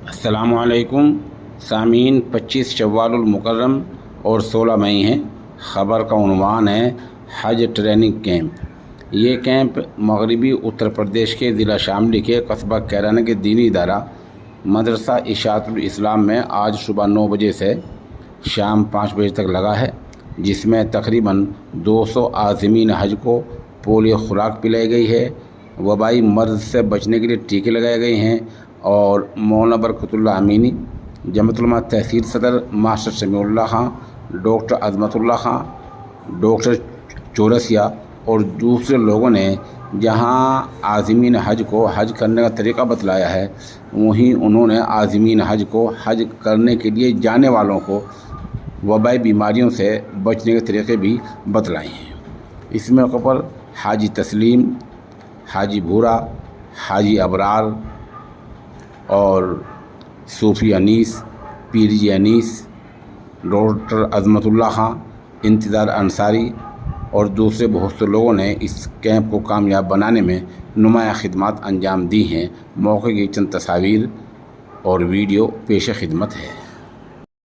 السلام علیکم سامعین، 25 شوال المکرم اور 16 مئی ہیں۔ خبر کا عنوان ہے حج ٹریننگ کیمپ۔ یہ کیمپ مغربی اتر پردیش کے ضلع شاملی کے قصبہ کیرانہ کے دینی ادارہ مدرسہ اشاعت الاسلام میں آج صبح 9 بجے سے شام 5 بجے تک لگا ہے، جس میں تقریباً 200 عازمین حج کو پولیو خوراک پلائی گئی ہے، وبائی مرض سے بچنے کے لیے ٹیکے لگائے گئے ہیں، اور مولانا برکت اللہ امینی، جمعیت علماء تحصیل صدر ماسٹر سمیع اللہ خان، ڈاکٹر عظمت اللہ خان، ڈاکٹر چورسیا اور دوسرے لوگوں نے جہاں عازمین حج کو حج کرنے کا طریقہ بتلایا ہے، وہیں انہوں نے عازمین حج کو حج کرنے کے لیے جانے والوں کو وبائی بیماریوں سے بچنے کے طریقے بھی بتلائے ہیں۔ اس موقع پر حاجی تسلیم، حاجی بھورا، حاجی ابرار اور صوفی انیس، پیر جی انیس، ڈاکٹر عظمت اللہ خان، انتظار انصاری اور دوسرے بہت سے لوگوں نے اس کیمپ کو کامیاب بنانے میں نمایاں خدمات انجام دی ہیں۔ موقع کی چند تصاویر اور ویڈیو پیش خدمت ہے۔